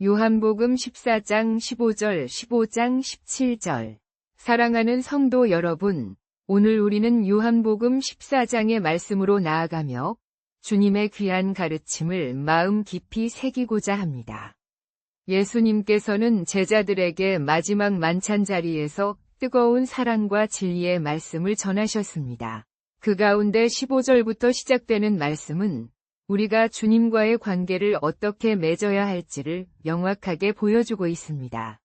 요한복음 14장 15절, 15장 17절. 사랑하는 성도 여러분, 오늘 우리는 요한복음 14장의 말씀으로 나아가며 주님의 귀한 가르침을 마음 깊이 새기고자 합니다. 예수님께서는 제자들에게 마지막 만찬 자리에서 뜨거운 사랑과 진리의 말씀을 전하셨습니다. 그 가운데 15절부터 시작되는 말씀은 우리가 주님과의 관계를 어떻게 맺어야 할지를 명확하게 보여주고 있습니다.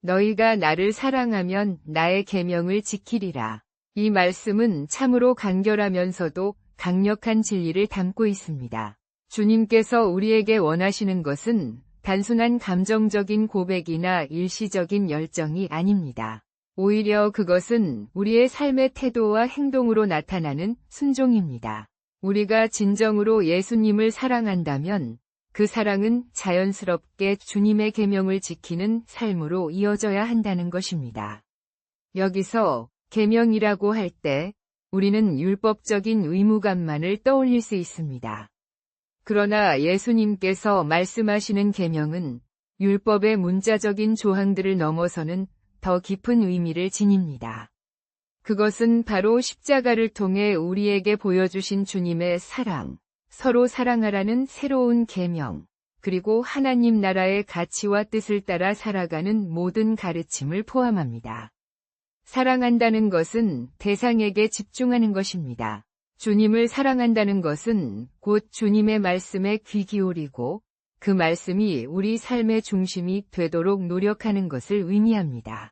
너희가 나를 사랑하면 나의 계명을 지키리라. 이 말씀은 참으로 간결하면서도 강력한 진리를 담고 있습니다. 주님께서 우리에게 원하시는 것은 단순한 감정적인 고백이나 일시적인 열정이 아닙니다. 오히려 그것은 우리의 삶의 태도와 행동으로 나타나는 순종입니다. 우리가 진정으로 예수님을 사랑한다면 그 사랑은 자연스럽게 주님의 계명을 지키는 삶으로 이어져야 한다는 것입니다. 여기서 계명이라고 할 때 우리는 율법적인 의무감만을 떠올릴 수 있습니다. 그러나 예수님께서 말씀하시는 계명은 율법의 문자적인 조항들을 넘어서는 더 깊은 의미를 지닙니다. 그것은 바로 십자가를 통해 우리에게 보여주신 주님의 사랑, 서로 사랑하라는 새로운 계명, 그리고 하나님 나라의 가치와 뜻을 따라 살아가는 모든 가르침을 포함합니다. 사랑한다는 것은 대상에게 집중하는 것입니다. 주님을 사랑한다는 것은 곧 주님의 말씀에 귀 기울이고 그 말씀이 우리 삶의 중심이 되도록 노력하는 것을 의미합니다.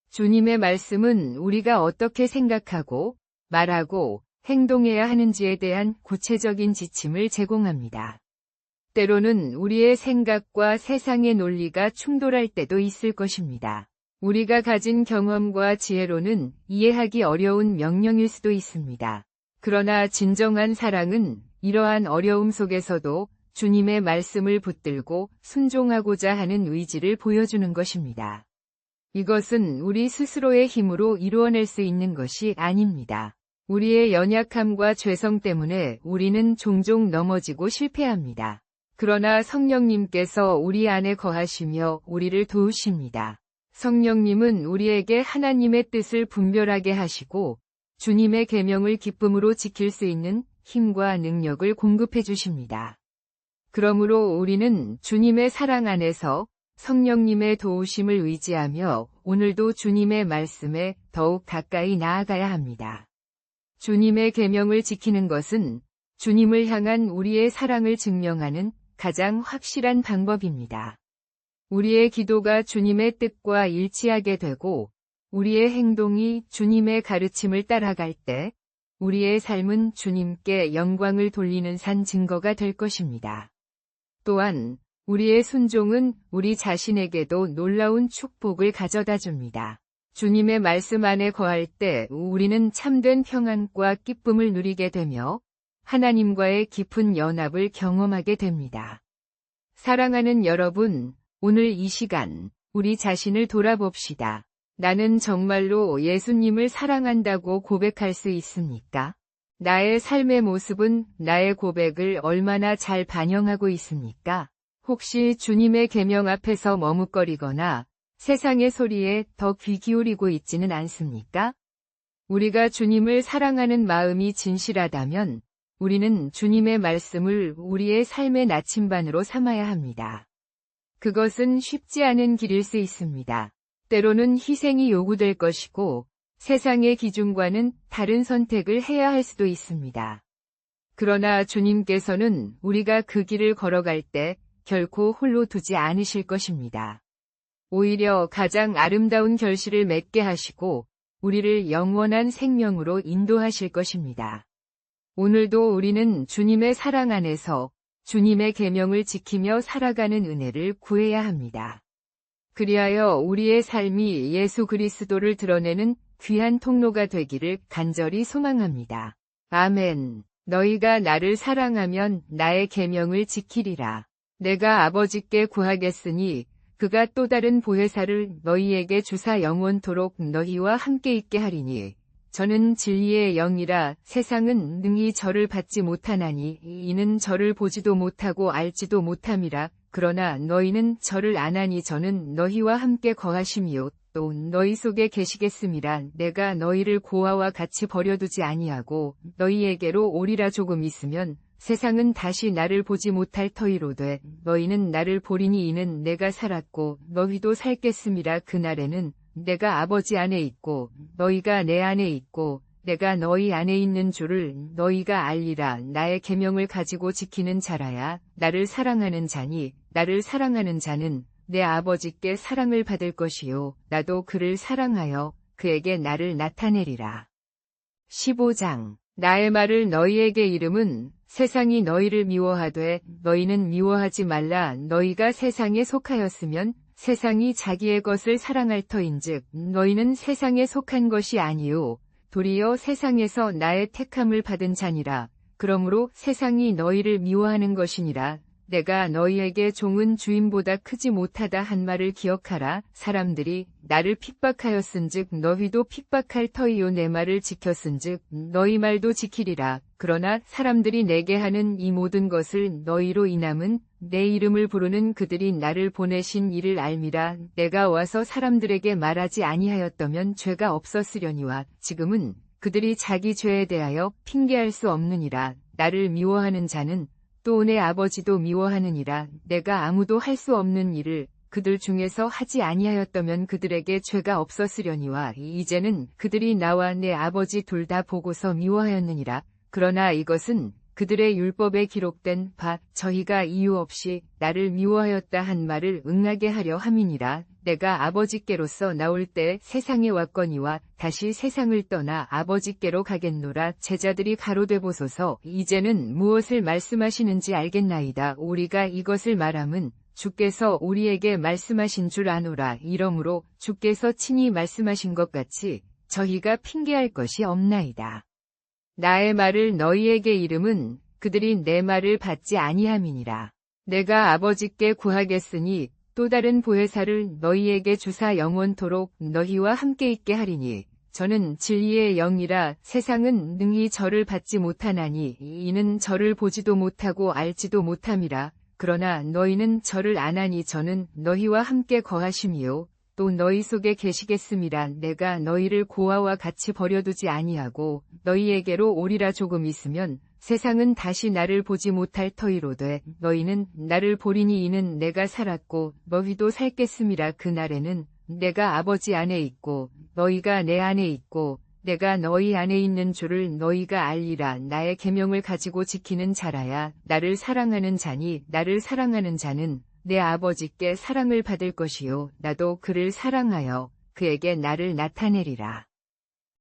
주님의 말씀은 우리가 어떻게 생각하고 말하고 행동해야 하는지에 대한 구체적인 지침을 제공합니다. 때로는 우리의 생각과 세상의 논리가 충돌할 때도 있을 것입니다. 우리가 가진 경험과 지혜로는 이해하기 어려운 명령일 수도 있습니다. 그러나 진정한 사랑은 이러한 어려움 속에서도 주님의 말씀을 붙들고 순종하고자 하는 의지를 보여주는 것입니다. 이것은 우리 스스로의 힘으로 이루어낼 수 있는 것이 아닙니다. 우리의 연약함과 죄성 때문에 우리는 종종 넘어지고 실패합니다. 그러나 성령님께서 우리 안에 거하시며 우리를 도우십니다. 성령님은 우리에게 하나님의 뜻을 분별하게 하시고 주님의 계명을 기쁨으로 지킬 수 있는 힘과 능력을 공급해 주십니다. 그러므로 우리는 주님의 사랑 안에서 성령님의 도우심을 의지하며 오늘도 주님의 말씀에 더욱 가까이 나아가야 합니다. 주님의 계명을 지키는 것은 주님을 향한 우리의 사랑을 증명하는 가장 확실한 방법입니다. 우리의 기도가 주님의 뜻과 일치하게 되고 우리의 행동이 주님의 가르침을 따라갈 때 우리의 삶은 주님께 영광을 돌리는 산 증거가 될 것입니다. 또한 우리의 순종은 우리 자신에게도 놀라운 축복을 가져다 줍니다. 주님의 말씀 안에 거할 때 우리는 참된 평안과 기쁨을 누리게 되며 하나님과의 깊은 연합을 경험하게 됩니다. 사랑하는 여러분, 오늘 이 시간 우리 자신을 돌아봅시다. 나는 정말로 예수님을 사랑한다고 고백할 수 있습니까? 나의 삶의 모습은 나의 고백을 얼마나 잘 반영하고 있습니까? 혹시 주님의 계명 앞에서 머뭇거리거나 세상의 소리에 더 귀 기울이고 있지는 않습니까? 우리가 주님을 사랑하는 마음이 진실하다면 우리는 주님의 말씀을 우리의 삶의 나침반으로 삼아야 합니다. 그것은 쉽지 않은 길일 수 있습니다. 때로는 희생이 요구될 것이고 세상의 기준과는 다른 선택을 해야 할 수도 있습니다. 그러나 주님께서는 우리가 그 길을 걸어갈 때 결코 홀로 두지 않으실 것입니다. 오히려 가장 아름다운 결실을 맺게 하시고 우리를 영원한 생명으로 인도하실 것입니다. 오늘도 우리는 주님의 사랑 안에서 주님의 계명을 지키며 살아가는 은혜를 구해야 합니다. 그리하여 우리의 삶이 예수 그리스도를 드러내는 귀한 통로가 되기를 간절히 소망합니다. 아멘. 너희가 나를 사랑하면 나의 계명을 지키리라. 내가 아버지께 구하겠으니 그가 또 다른 보혜사를 너희에게 주사 영원토록 너희와 함께 있게 하리니 저는 진리의 영이라 세상은 능히 저를 받지 못하나니 이는 저를 보지도 못하고 알지도 못함이라. 그러나 너희는 저를 안하니 저는 너희와 함께 거하심이요 또 너희 속에 계시겠음이라. 내가 너희를 고아와 같이 버려두지 아니하고 너희에게로 오리라. 조금 있으면 세상은 다시 나를 보지 못할 터이로되 너희는 나를 보리니 이는 내가 살았고 너희도 살겠음이라. 그날에는 내가 아버지 안에 있고 너희가 내 안에 있고 내가 너희 안에 있는 줄을 너희가 알리라. 나의 계명을 가지고 지키는 자라야 나를 사랑하는 자니 나를 사랑하는 자는 내 아버지께 사랑을 받을 것이요 나도 그를 사랑하여 그에게 나를 나타내리라. 15장 나의 말을 너희에게 이름은 세상이 너희를 미워하되 너희는 미워하지 말라. 너희가 세상에 속하였으면 세상이 자기의 것을 사랑할 터인즉 너희는 세상에 속한 것이 아니요 도리어 세상에서 나의 택함을 받은 자니라. 그러므로 세상이 너희를 미워하는 것이니라. 내가 너희에게 종은 주인보다 크지 못하다 한 말을 기억하라. 사람들이 나를 핍박하였은즉 너희도 핍박할 터이요 내 말을 지켰은즉 너희 말도 지키리라. 그러나 사람들이 내게 하는 이 모든 것을 너희로 인함은 내 이름을 부르는 그들이 나를 보내신 이를 알미라. 내가 와서 사람들에게 말하지 아니하였다면 죄가 없었으려니와 지금은 그들이 자기 죄에 대하여 핑계할 수 없느니라. 나를 미워하는 자는 또 내 아버지도 미워하느니라. 내가 아무도 할 수 없는 일을 그들 중에서 하지 아니하였다면 그들에게 죄가 없었으려니와 이제는 그들이 나와 내 아버지 둘 다 보고서 미워하였느니라. 그러나 이것은 그들의 율법에 기록된 바 저희가 이유 없이 나를 미워하였다 한 말을 응하게 하려 함이니라. 내가 아버지께로서 나올 때 세상에 왔거니와 다시 세상을 떠나 아버지께로 가겠노라. 제자들이 가로되 보소서 이제는 무엇을 말씀하시는지 알겠나이다. 우리가 이것을 말함은 주께서 우리에게 말씀하신 줄 아노라. 이러므로 주께서 친히 말씀하신 것 같이 저희가 핑계할 것이 없나이다. 나의 말을 너희에게 이름은 그들이 내 말을 받지 아니함이니라. 내가 아버지께 구하겠으니 또 다른 보혜사를 너희에게 주사 영원토록 너희와 함께 있게 하리니 저는 진리의 영이라. 세상은 능히 저를 받지 못하나니 이는 저를 보지도 못하고 알지도 못함이라. 그러나 너희는 저를 아나니 저는 너희와 함께 거하심이요 또 너희 속에 계시겠음이라. 내가 너희를 고아와 같이 버려두지 아니하고 너희에게로 오리라. 조금 있으면 세상은 다시 나를 보지 못할 터이로되 너희는 나를 보리니 이는 내가 살았고 너희도 살겠음이라. 그날에는 내가 아버지 안에 있고 너희가 내 안에 있고 내가 너희 안에 있는 줄을 너희가 알리라. 나의 계명을 가지고 지키는 자라야 나를 사랑하는 자니 나를 사랑하는 자는 내 아버지께 사랑을 받을 것이요 나도 그를 사랑하여 그에게 나를 나타내리라.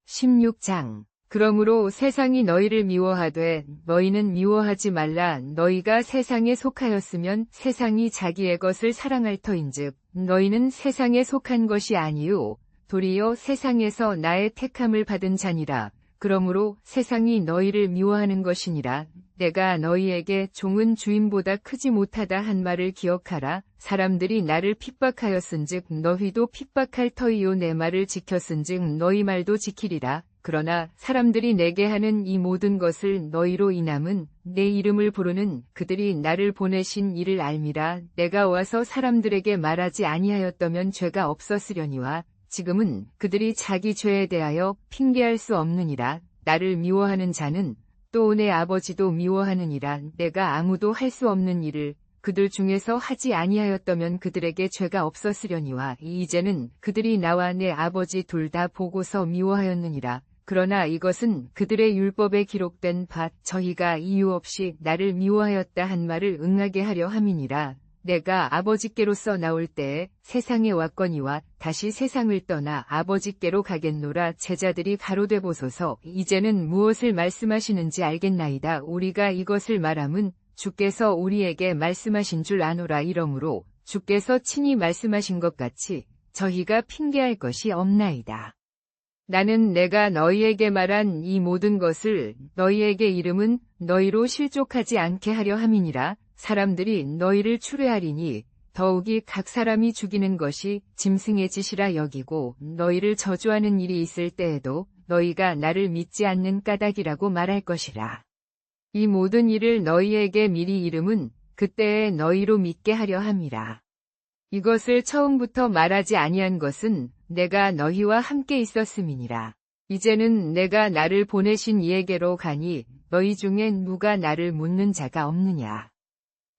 16장 그러므로 세상이 너희를 미워하되 너희는 미워하지 말라. 너희가 세상에 속하였으면 세상이 자기의 것을 사랑할 터인즉 너희는 세상에 속한 것이 아니요 도리어 세상에서 나의 택함을 받은 자니라. 그러므로 세상이 너희를 미워하는 것이니라. 내가 너희에게 종은 주인보다 크지 못하다 한 말을 기억하라. 사람들이 나를 핍박하였은즉 너희도 핍박할 터이요 내 말을 지켰은즉 너희 말도 지키리라. 그러나 사람들이 내게 하는 이 모든 것을 너희로 인함은 내 이름을 부르는 그들이 나를 보내신 이를 알미라. 내가 와서 사람들에게 말하지 아니하였다면 죄가 없었으려니와 지금은 그들이 자기 죄에 대하여 핑계할 수 없느니라. 나를 미워하는 자는 또 내 아버지도 미워하느니라. 내가 아무도 할 수 없는 일을 그들 중에서 하지 아니하였다면 그들에게 죄가 없었으려니와 이제는 그들이 나와 내 아버지 둘 다 보고서 미워하였느니라. 그러나 이것은 그들의 율법에 기록된 바 저희가 이유 없이 나를 미워하였다 한 말을 응하게 하려 함이니라. 내가 아버지께로서 나올 때에 세상에 왔거니와 다시 세상을 떠나 아버지께로 가겠노라. 제자들이 가로되 보소서 이제는 무엇을 말씀하시는지 알겠나이다. 우리가 이것을 말함은 주께서 우리에게 말씀하신 줄 아노라. 이러므로 주께서 친히 말씀하신 것 같이 저희가 핑계할 것이 없나이다. 나는 내가 너희에게 말한 이 모든 것을 너희에게 이름은 너희로 실족하지 않게 하려 함이니라. 사람들이 너희를 추뢰하리니 더욱이 각 사람이 죽이는 것이 짐승의 짓이라 여기고 너희를 저주하는 일이 있을 때에도 너희가 나를 믿지 않는 까닭이라고 말할 것이라. 이 모든 일을 너희에게 미리 이름은 그때에 너희로 믿게 하려 함이라. 이것을 처음부터 말하지 아니한 것은 내가 너희와 함께 있었음이니라. 이제는 내가 나를 보내신 이에게로 가니 너희 중엔 누가 나를 묻는 자가 없느냐.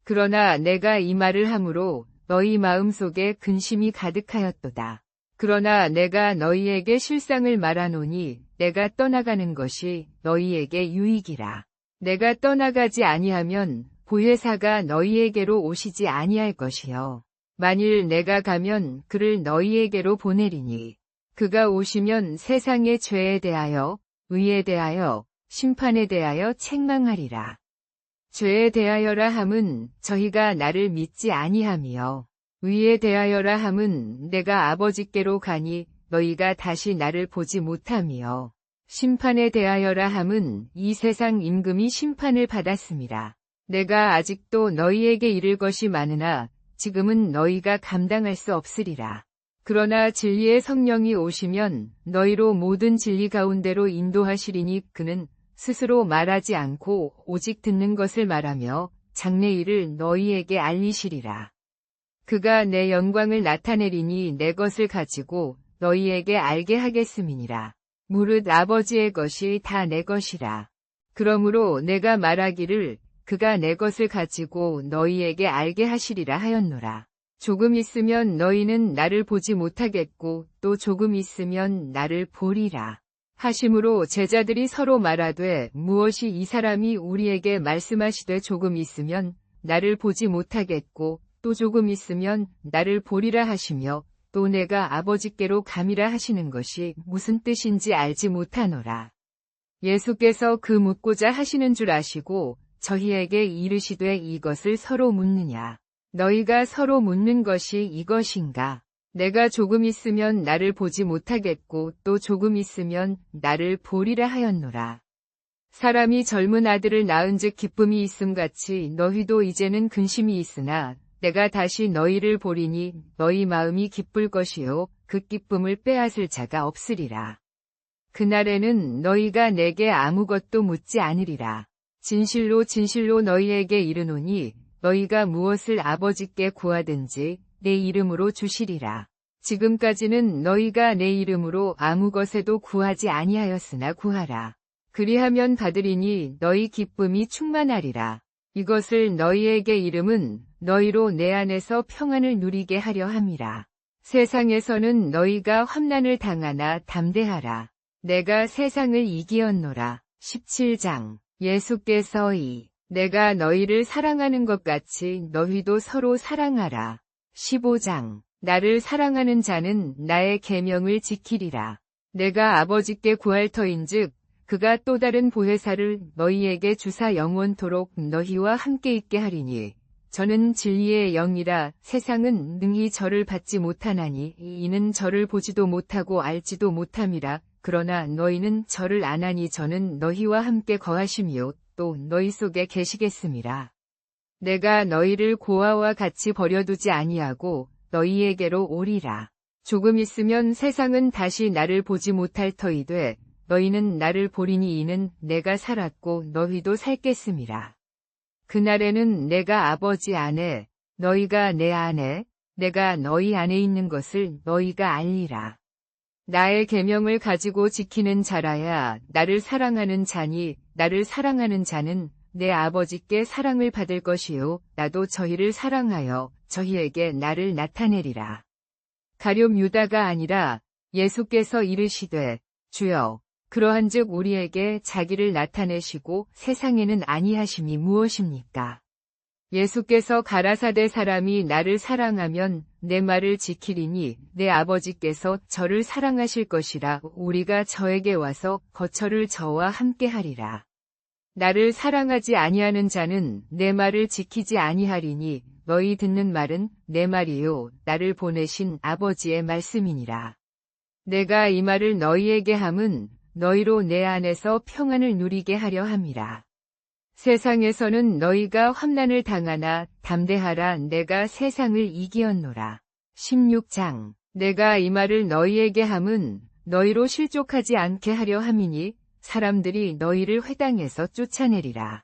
그러나 내가 이 말을 함으로 너희 마음속에 근심이 가득하였도다. 그러나 내가 너희에게 실상을 말하노니 내가 떠나가는 것이 너희에게 유익이라. 내가 떠나가지 아니하면 보혜사가 너희에게로 오시지 아니할 것이요. 만일 내가 가면 그를 너희에게로 보내리니 그가 오시면 세상의 죄에 대하여, 의에 대하여, 심판에 대하여 책망하리라. 죄에 대하여라 함은 저희가 나를 믿지 아니함이요. 의에 대하여라 함은 내가 아버지께로 가니 너희가 다시 나를 보지 못함이요. 심판에 대하여라 함은 이 세상 임금이 심판을 받았음이라. 내가 아직도 너희에게 이를 것이 많으나 지금은 너희가 감당할 수 없으리라. 그러나 진리의 성령이 오시면 너희로 모든 진리 가운데로 인도하시리니 그는 스스로 말하지 않고 오직 듣는 것을 말하며 장래일을 너희에게 알리시리라. 그가 내 영광을 나타내리니 내 것을 가지고 너희에게 알게 하겠음이니라. 무릇 아버지의 것이 다 내 것이라. 그러므로 내가 말하기를 그가 내 것을 가지고 너희에게 알게 하시리라 하였노라. 조금 있으면 너희는 나를 보지 못하겠고 또 조금 있으면 나를 보리라. 하심으로 제자들이 서로 말하되 무엇이 이 사람이 우리에게 말씀하시되 조금 있으면 나를 보지 못하겠고 또 조금 있으면 나를 보리라 하시며 또 내가 아버지께로 감이라 하시는 것이 무슨 뜻인지 알지 못하노라. 예수께서 그 묻고자 하시는 줄 아시고 저희에게 이르시되 이것을 서로 묻느냐. 너희가 서로 묻는 것이 이것인가. 내가 조금 있으면 나를 보지 못하겠고 또 조금 있으면 나를 보리라 하였노라. 사람이 젊은 아들을 낳은즉 기쁨이 있음같이 너희도 이제는 근심이 있으나 내가 다시 너희를 보리니 너희 마음이 기쁠 것이요 그 기쁨을 빼앗을 자가 없으리라. 그날에는 너희가 내게 아무것도 묻지 않으리라. 진실로 진실로 너희에게 이르노니 너희가 무엇을 아버지께 구하든지 내 이름으로 주시리라. 지금까지는 너희가 내 이름으로 아무 것에도 구하지 아니하였으나 구하라. 그리하면 받으리니 너희 기쁨이 충만하리라. 이것을 너희에게 이름은 너희로 내 안에서 평안을 누리게 하려 함이라. 세상에서는 너희가 환난을 당하나 담대하라. 내가 세상을 이기었노라. 17장. 예수께서 내가 너희를 사랑하는 것 같이 너희도 서로 사랑하라. 15장. 나를 사랑하는 자는 나의 계명을 지키리라. 내가 아버지께 구할 터인즉 그가 또 다른 보혜사를 너희에게 주사 영원토록 너희와 함께 있게 하리니 저는 진리의 영이라. 세상은 능히 저를 받지 못하나니 이는 저를 보지도 못하고 알지도 못함이라. 그러나 너희는 저를 아나니 저는 너희와 함께 거하시며 또 너희 속에 계시겠음이라. 내가 너희를 고아와 같이 버려두지 아니하고 너희에게로 오리라. 조금 있으면 세상은 다시 나를 보지 못할 터이되 너희는 나를 보리니 이는 내가 살았고 너희도 살겠음이라. 그날에는 내가 아버지 안에 너희가 내 안에 내가 너희 안에 있는 것을 너희가 알리라. 나의 계명을 가지고 지키는 자라야 나를 사랑하는 자니 나를 사랑하는 자는 내 아버지께 사랑을 받을 것이요 나도 저희를 사랑하여 저희에게 나를 나타내리라. 가룟 유다가 아니라 예수께서 이르시되 주여 그러한즉 우리에게 자기를 나타내시고 세상에는 아니하심이 무엇입니까? 예수께서 가라사대 사람이 나를 사랑하면 내 말을 지키리니 내 아버지께서 저를 사랑하실 것이라. 우리가 저에게 와서 거처를 저와 함께 하리라. 나를 사랑하지 아니하는 자는 내 말을 지키지 아니하리니 너희 듣는 말은 내 말이요 나를 보내신 아버지의 말씀이니라. 내가 이 말을 너희에게 함은 너희로 내 안에서 평안을 누리게 하려 함이라. 세상에서는 너희가 환난을 당하나 담대하라. 내가 세상을 이기었노라. 16장. 내가 이 말을 너희에게 함은 너희로 실족하지 않게 하려 함이니 사람들이 너희를 회당에서 쫓아내리라.